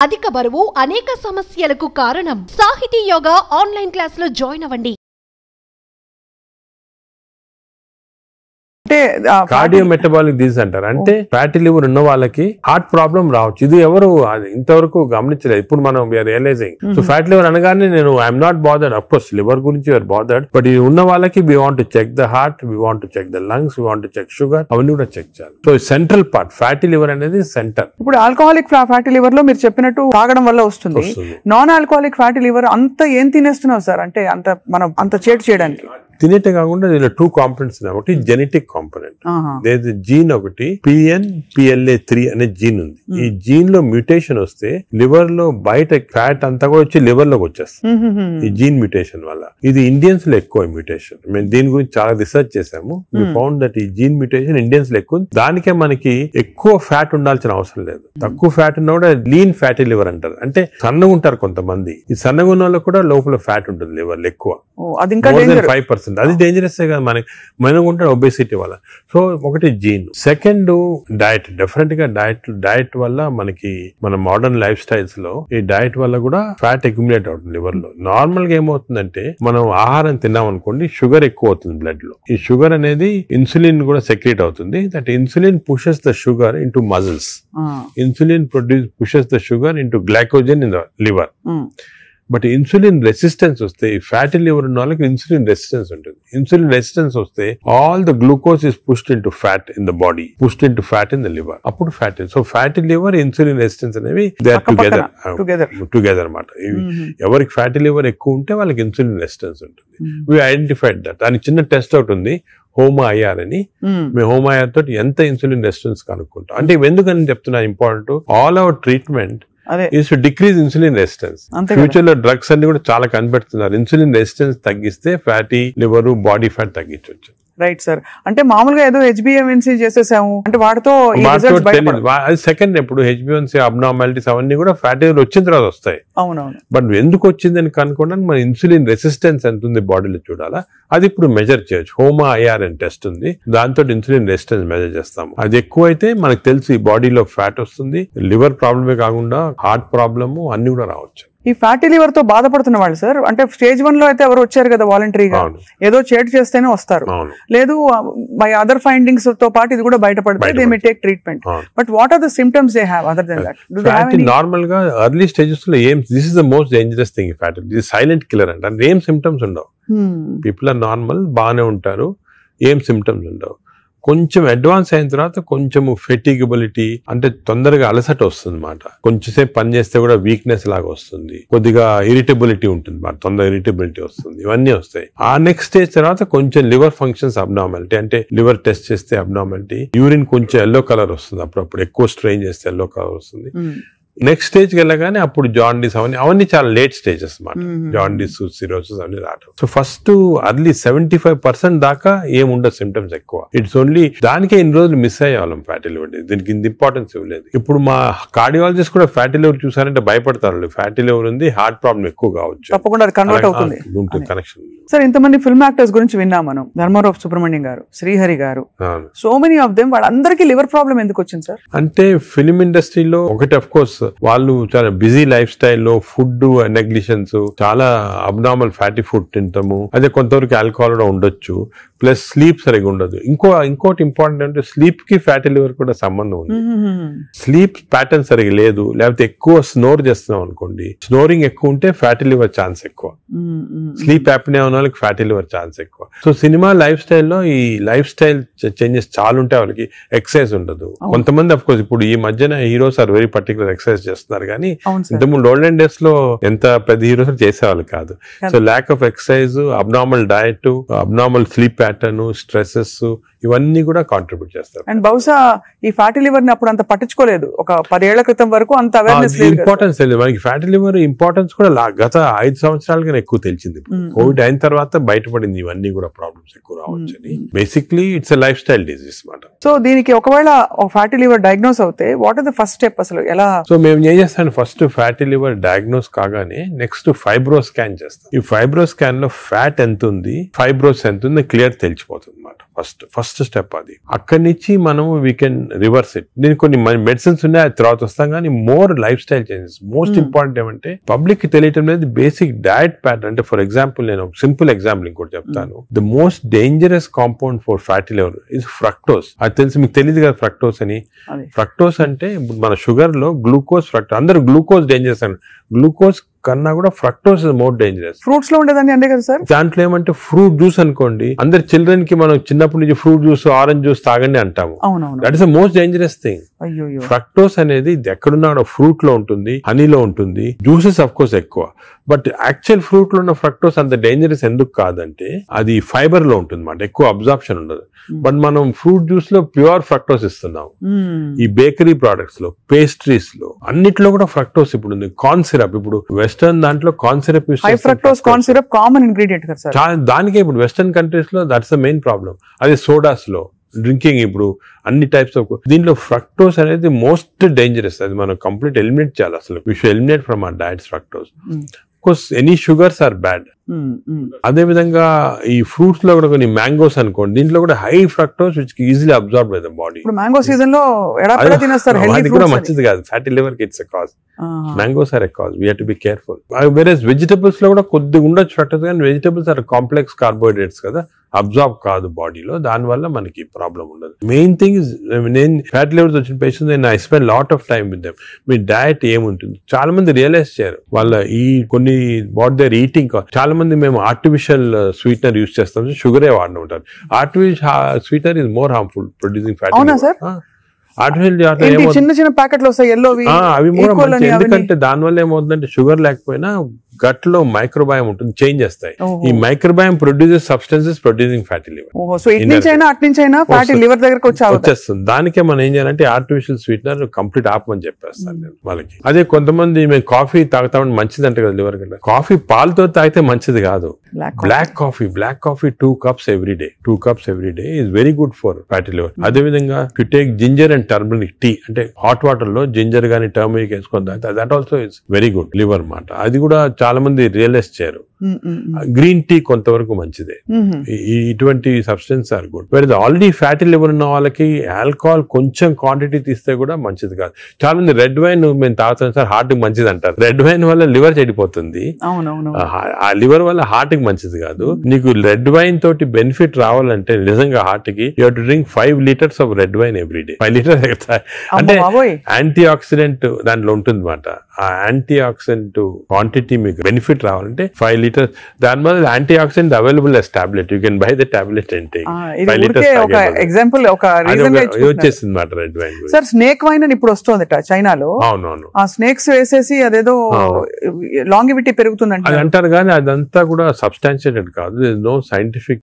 అధిక బరువు అనేక సమస్యలకు కారణం. సాహితీ యోగా ఆన్లైన్ క్లాసులో జాయిన్ అవ్వండి. కార్డియో మెటబాలిక్ డిసీజ్ అంటారు. అంటే ఫ్యాటీ లివర్ ఉన్న వాళ్ళకి హార్ట్ ప్రాబ్లం రావచ్చు. ఇది ఎవరు ఇంతవరకు గమనించలేదు. ఇప్పుడు మనం we are realizing. So fatty liver అనగానే నేను I am not bothered. Of course liver గురించి యూఆర్ బాదర్డ్, బట్ ఇది ఉన్న వాళ్ళకి we want to check the heart, we want to check the lungs, we want to check sugar, అవన్నీ కూడా check చేయాలి. So central part fatty liver అనేది centre. ఇప్పుడు alcoholic fatty liver లో మీరు చెప్పినట్టు తాగడం వల్ల వస్తుంది. నాన్ ఆల్కహాలిక్ ఫ్యాటీ లివర్ అంత ఏం తినేస్తున్నావు సార్? అంటే మనం అంత చేటు చేయడానికి తినేటే కాకుండా దీనిలో 2 కాంపోనెంట్స్ ఉన్నాయి. ఒకటి జెనెటిక్ కాంపోనెంట్, జీన్ ఒకటి PNPLA3 అనే జీన్ ఉంది. ఈ జీన్ లో మ్యూటేషన్ వస్తే లివర్ లో బయట ఫ్యాట్ అంతా కూడా వచ్చి లివర్ లోకి వచ్చేస్తుంది ఈ జీన్ మ్యూటేషన్ వల్ల. ఇది ఇండియన్స్ లో ఎక్కువ మ్యూటేషన్. మేము దీని గురించి చాలా రీసెర్చ్ చేసాము. వి ఫౌండ్ దట్ ఈ జీన్ మ్యూటేషన్ ఇండియన్స్ లో ఎక్కువ. దానికే మనకి ఎక్కువ ఫ్యాట్ ఉండాల్సిన అవసరం లేదు. తక్కువ ఫ్యాట్ ఉన్నా కూడా లీన్ ఫ్యాటీ లివర్ అంటారు. అంటే సన్నగా ఉంటారు కొంతమంది. ఈ సన్నగా ఉన్న వాళ్ళు కూడా లోపల ఫ్యాట్ ఉంటుంది లివర్ లో ఎక్కువ, 5%. అది డేంజరస్ కదా మనకి. మనం ఉంటాడు ఒబేసిటీ వల్ల. సో ఒకటి జీన్. Second diet. డెఫినెట్ గా డైట్ వల్ల మనకి మన మోడర్న్ లైఫ్ స్టైల్స్ లో ఈ డైట్ వల్ల కూడా ఫ్యాట్ అక్యుములేట్ అవుతుంది లివర్ లో. నార్మల్ గా ఏమవుతుందంటే మనం ఆహారం తిన్నాం అనుకోండి, షుగర్ ఎక్కువ అవుతుంది బ్లడ్ లో. ఈ షుగర్ అనేది ఇన్సులిన్ కూడా సెక్రేట్ అవుతుంది. That insulin pushes the sugar into muscles. Insulin pushes the sugar into glycogen in the liver. But insulin resistance వస్తే, ఫ్యాటీ లివర్ ఉన్న వాళ్ళకి ఇన్సులిన్ రెసిస్టెన్స్ ఉంటుంది. ఇన్సులిన్ రెసిస్టెన్స్ వస్తే all the glucose is pushed into fat in the body, pushed into fat in the liver. అప్పుడు fatty. So fatty liver, insulin resistance అనేవి they are together అన్నమాట. ఎవరికి fatty liver ఎక్కువ ఉంటే వాళ్ళకి insulin resistance ఉంటుంది. We identified that. దానికి చిన్న టెస్ట్ అవుట్ ఉంది, HOMA-IR అని. మేము HOMA-IR తోటి ఎంత ఇన్సులిన్ రెసిస్టెన్స్ కనుక్కుంటాం. అంటే ఎందుకని చెప్తున్నా important, all our treatment is to decrease insulin resistance. Future లో డ్రగ్స్ అన్ని కూడా చాలా కనిపెడుతున్నారు. ఇన్సులిన్ రెసిస్టెన్స్ తగ్గిస్తే ఫ్యాటీ లివర్, బాడీ ఫ్యాట్ తగ్గించవచ్చు. Right sir. అంటే మామూలుగా ఏదో HbA1c చేసేసాము అంటే వాటితో అది సెకండ్. ఇప్పుడు HbA1c అబ్నార్మాలిటీస్ అవన్నీ కూడా ఫ్యాటీ లివర్ వచ్చిన తర్వాత వస్తాయి. అవునవును. బట్ ఎందుకు వచ్చిందని కనుక్కోవడానికి మన ఇన్సులిన్ రెసిస్టెన్స్ ఎంత ఉంది బాడీలో చూడాలా. అది ఇప్పుడు మెజర్ చేయొచ్చు. HOMA-IR అని టెస్ట్ ఉంది. దాంతో ఇన్సులిన్ రెసిస్టెన్స్ మెజర్ చేస్తాము. అది ఎక్కువ అయితే మనకు తెలుసు ఈ బాడీలో ఫ్యాట్ వస్తుంది. లివర్ ప్రాబ్లమే కాకుండా హార్ట్ ప్రాబ్లము అన్ని కూడా రావచ్చు. ఈ ఫ్యాటీ లివర్ తో బాధపడుతున్న వాళ్ళు సార్, అంటే స్టేజ్ 1 లో అయితే ఎవరు వచ్చారు కదా వాలంటరీగా, ఏదో చేటు చేస్తేనే వస్తారు. లేదు బై అదర్ ఫైండింగ్స్ తో పాటు ఇది కూడా బయటపడితే they may take treatment. But what are the symptoms they have other than that? Normal గా ఎర్లీ స్టేజెస్ లో ఏం, this is the most dangerous thing. Fatty ఇది సైలెంట్ కిల్లర్ అంట. ఏం సిమ్టమ్స్ ఉండవు. పీపుల్ ఆర్ నార్మల్, బాగానే ఉంటారు, ఏం సిమ్టమ్స్ ఉండవు. కొంచెం అడ్వాన్స్ అయిన తర్వాత కొంచెము ఫెటిగబిలిటీ, అంటే తొందరగా అలసట వస్తుంది అన్నమాట. కొంచెంసేపు పని చేస్తే కూడా వీక్నెస్ లాగా వస్తుంది. కొద్దిగా ఇరిటబిలిటీ ఉంటుంది, తొందరగా ఇరిటబిలిటీ వస్తుంది. ఇవన్నీ వస్తాయి. ఆ నెక్స్ట్ స్టేజ్ తర్వాత కొంచెం లివర్ ఫంక్షన్స్ అబ్నార్మాలిటీ, అంటే లివర్ టెస్ట్ చేస్తే అబ్నార్మాలిటీ. యూరిన్ కొంచెం ఎల్లో కలర్ వస్తుంది, అప్పుడప్పుడు ఎక్కువ స్ట్రెయిన్ చేస్తే ఎల్లో కలర్ వస్తుంది. నెక్స్ట్ స్టేజ్ కి వెళ్ళగానే అప్పుడు జాండీస్ అవన్నీ చాలా లేట్ స్టేజెస్ అన్నమాట. జాండీస్, సిరోసిస్ అన్ని రావడం. సో ఫస్ట్ అర్లీ 75% దాకా ఏముండదు సిమ్టమ్స్ ఎక్కువ. ఇట్స్ ఓన్లీ దానికే ఇన్ని రోజులు మిస్ అయ్యేవాళ్ళం ఫ్యాటీ లివర్. దీనికి ఇంత ఇంపార్టెన్స్ ఇవ్వలేదు. ఇప్పుడు మా కార్డియాలజిస్ట్ కూడా ఫ్యాటీ లివర్ చూసారంటే భయపడతారు. ఫ్యాటీ లివర్ ఉంది, హార్ట్ ప్రాబ్లం ఎక్కువ కావచ్చు, తప్పకుండా కన్వర్ట్ అవుతుంది కనెక్షన్. సార్ ఇంతమంది ఫిల్మ్ యాక్టర్స్ గురించి విన్నాం మనం, ధర్మారావు సుబ్రహ్మణ్యం గారు, శ్రీహరి గారు, సో మెనీ ఆఫ్ దెమ్. వాళ్ళందరికీ లివర్ ప్రాబ్లం ఎందుకు వచ్చింది సార్? అంటే ఫిల్మ్ ఇండస్ట్రీలో ఒకటి, అఫ్ కోర్స్ వాళ్ళు చాలా బిజీ లైఫ్ స్టైల్లో ఫుడ్ నెగ్లిజెన్స్, చాలా అబ్నార్మల్ ఫ్యాటీ ఫుడ్ తింటాము. అదే కొంతవరకు ఆల్కహాల్ కూడా ఉండొచ్చు. ప్లస్ స్లీప్ సరిగా ఉండదు. ఇంకోటి ఇంపార్టెంట్ అంటే స్లీప్ కి ఫ్యాటీ లివర్ కూడా సంబంధం ఉంది. స్లీప్ ప్యాటర్న్ సరిగా లేదు, లేకపోతే ఎక్కువ స్నోర్ చేస్తున్నాం అనుకోండి, స్నోరింగ్ ఎక్కువ ఉంటే ఫ్యాటీ లివర్ ఛాన్స్ ఎక్కువ. స్లీప్ యాప్నియా ఉన్న వాళ్ళకి ఫ్యాటీ లివర్ ఛాన్స్ ఎక్కువ. సో సినిమా లైఫ్ స్టైల్లో ఈ లైఫ్ స్టైల్ చేంజెస్ చాలా ఉంటాయి. వాళ్ళకి ఎక్సర్సైజ్ ఉండదు. కొంతమంది అఫ్ కోర్స్ ఇప్పుడు ఈ మధ్యన heroes are very particular exercise చేస్తున్నారు, కానీ ఇంతకుముందు ఓల్డెన్ డేస్ లో ఎంత పెద్ద హీరోస్ చేసేవాళ్ళు కాదు. So lack of exercise, abnormal diet, abnormal sleep pattern, stresses, ఇవన్నీ కూడా కాంట్రిబ్యూట్ చేస్తారు. అండ్ బహుశా ఈ ఫ్యాటీ లివర్ ని అప్పుడు అంత పట్టించుకోలేదు. ఒక 10 ఏళ్ల క్రితం వరకు అంత అవేర్నెస్ లేదు, ఇంపార్టెన్స్ తెలియదు మనకి. ఫ్యాటీ లివర్ ఇంపార్టెన్స్ కూడా గత 5 సంవత్సరాలుగా ఎక్కువ తెలిసింది. కోవిడ్ అయిన తర్వాత బయటపడింది ఇవన్నీ కూడా ప్రాబ్లమ్స్ ఎక్కువ రావచ్చని. Basically it's a life style disease మాట. సో దీనికి ఒకవేళ ఫ్యాటీ లివర్ డయాగ్నోస్ అవుతే what is the first step అసలు ఎలా? సో మేము ఏం చేస్తాను, ఫస్ట్ ఫ్యాటీ లివర్ డయాగ్నోస్ కాగానే నెక్స్ట్ ఫైబ్రో స్కాన్ చేస్తాం. ఈ ఫైబ్రో స్కాన్ లో ఫ్యాట్ ఎంత ఉంది, ఫైబ్రోస్ ఎంత ఉంది క్లియర్ తెలిసిపోతుంది అన్నమాట. ఫస్ట్ స్టెప్ అది. అక్కడి నుంచి మనం వీ కెన్ రివర్స్ ఇట్. దీనికి కొన్ని మెడిసిన్స్ ఉన్నాయి, తర్వాత వస్తాం, కానీ more life style changes. Most important ఏమంటే పబ్లిక్ కి తెలియటం లేదు బేసిక్ డయట్ ప్యాటర్న్. అంటే ఫర్ ఎగ్జాంపుల్ నేను సింపుల్ ఎగ్జాంపుల్ ఇంకోటి చెప్తాను. The most dangerous compound for fatty liver is fructose. అది తెలిసి మీకు తెలియదు కదా ఫ్రక్టోస్ అని. ఫ్రక్టోస్ అంటే మన షుగర్ లో గ్లూకోజ్, ఫ్రక్టోస్. అందరూ గ్లూకోజ్ డేంజరస్ అని, గ్లూకోజ్ కన్నా కూడా fructose is more dangerous. Fruits లో ఉండేదాన్ని అంటే కదా సార్. దాంట్లో ఏమంటే ఫ్రూట్ జ్యూస్ అనుకోండి, అందరు చిల్డ్రన్ కి మనం చిన్నప్పటి నుంచి ఫ్రూట్ జ్యూస్, ఆరెంజ్ జ్యూస్ తాగండి అంటాము. That is the most dangerous thing. Fructose అనేది ఎక్కడున్నా ఫ్రూట్ లో ఉంటుంది, హనీలో ఉంటుంది, జ్యూసెస్ అఫ్ కోర్స్ ఎక్కువ. బట్ యాక్చువల్ ఫ్రూట్ లో ఉన్న ఫ్రక్టోస్ అంత డేంజరస్ ఎందుకు కాదంటే అది ఫైబర్ లో ఉంటుంది అన్నమాట, ఎక్కువ అబ్జార్ప్షన్ ఉండదు. బట్ మనం ఫ్రూట్ జ్యూస్ లో ప్యూర్ ఫ్రక్టోస్ ఇస్తున్నాం. ఈ బేకరీ ప్రొడక్ట్స్ లో, పేస్ట్రీస్ లో, అన్నిట్లో కూడా ఫ్రక్టోస్ ఇప్పుడు ఉంది. కార్న్ సిరప్, ఇప్పుడు వెస్టర్న్ దాంట్లో corn syrup use fructose corn syrup common ingredient కదా సార్. దానికే ఇప్పుడు వెస్టర్న్ కంట్రీస్ లో దట్స్ ద మెయిన్ ప్రాబ్లం. అదే సోడాస్ లో, డ్రింకింగ్, ఇప్పుడు అన్ని టైప్స్ ఆఫ్ దీంట్లో ఫ్రక్టోస్ అనేది మోస్ట్ డేంజరస్. అది మనం కంప్లీట్ ఎలిమినేట్ చేయాలి. అసలు we should eliminate from our diets fructose. Course any sugars are bad. అదే విధంగా ఈ ఫ్రూట్స్ లో కూడా కొన్ని మ్యాంగోస్ అనుకోండి, దీంట్లో కూడా high fructose which easily absorb by the body. Mango season లో అది కూడా మంచిది కాదు, ఫ్యాటీ లివర్ కి it's a cause. Mangoes are a cause, we have to be careful. Whereas vegetables లో కూడా కొద్దిగా ఉండొచ్చు ఫ్రక్టోస్, కానీ వెజిటబుల్స్ ఆర్ కాంప్లెక్స్ కార్బోహైడ్రేట్స్ కదా, అబ్జార్బ్ కాదు బాడీలో, దాని వల్ల మనకి ప్రాబ్లం ఉండదు. మెయిన్ థింగ్ ఇస్, నేను ఫ్యాటీ లివర్స్ వచ్చిన పేషెంట్స్ నేను I spend lot of time with them. Me diet ఏముంటుంది చాలా మంది రియలైజ్ చేయరు. వాళ్ళ ఈ కొన్ని వాట్ దేర్ ఈటింగ్, చాలా మంది మేము ఆర్టిఫిషియల్ స్వీట్నర్ యూస్ చేస్తాం, షుగరే వాడిన ఉంటారు. Artificial sweetener is more harmful producing fatty liver. చిన్న చిన్న ప్యాకెట్లు వస్తాయి ఎల్లోవి, అవి ఎందుకంటే దానివల్ల ఏమవుతుందంటే షుగర్ లేకపోయినా గట్ లో మైక్రోబయామ్ ఉంటుంది, చేంజ్ చేస్తాయి. ఈ microbiome produces substances producing fatty liver. So it నుంచి అయినా అట్ నుంచి అయినా ఫ్యాటీ లివర్ దగ్గరకు వచ్చేస్తుంది. దానికే మనం ఏం చేయాలంటే ఆర్టిఫిషియల్ స్వీట్నర్ కంప్లీట్ ఆపమని చెప్పేస్తాను నేను వాళ్ళకి. అదే కొంతమంది మేము కాఫీ తాగుతామని మంచిది అంటే కదా లివర్ కంటే, కాఫీ పాలతో తాగితే మంచిది కాదు. Black coffee 2 cups every day. 2 cups every day is very good for fatty liver. అదే విధంగా you take ginger and turmeric tea, అంటే హాట్ వాటర్ లో జింజర్ గానీ టర్మరిక్ వేసుకొని తాగితే that also is very good liver మాట. అది కూడా చాలా మంది రియలైజ్ చేయరు. గ్రీన్ టీ కొంతవరకు మంచిదే. ఇటువంటి సబ్స్టెన్స్ ఆర్ గుడ్. వేరే ఆల్రెడీ ఫ్యాటీ లివర్ ఉన్న వాళ్ళకి ఆల్కహాల్ కొంచెం క్వాంటిటీ తీస్తే కూడా మంచిది కాదు. చాలా మంది రెడ్ వైన్ మేము తాగుతాం సార్, హార్ట్ కి మంచిది అంటారు. రెడ్ వైన్ వల్ల లివర్ చెడిపోతుంది, ఆ లివర్ వల్ల హార్ట్ కి మంచిది కాదు. నీకు రెడ్ వైన్ తోటి బెనిఫిట్ రావాలంటే నిజంగా హార్ట్ కి you have to drink 5 liters of red wine every day. 5 liters అంటే యాంటీ ఆక్సిడెంట్ దాంట్లో ఉంటుంది అన్నమాట. ఆ యాంటీ ఆక్సిడెంట్ క్వాంటిటీ మీకు బెనిఫిట్ రావాలంటే 5 liters. దాని వల్ల anti oxidant available as tablet. You can buy the tablet and take. 5 liters example ఒక రీజన్ వచ్చేసింది మాట red wine. Sir snake wine అని ఇప్పుడు వస్తుంది చైనాలో. అవునవును, ఆ స్నేక్స్ వేసేసి అదేదో లాంగివిటీ పెరుగుతుందంట అది అంటారు, కానీ అదంతా కూడా సబ్స్టాన్షియేటెడ్ కాదు. No scientific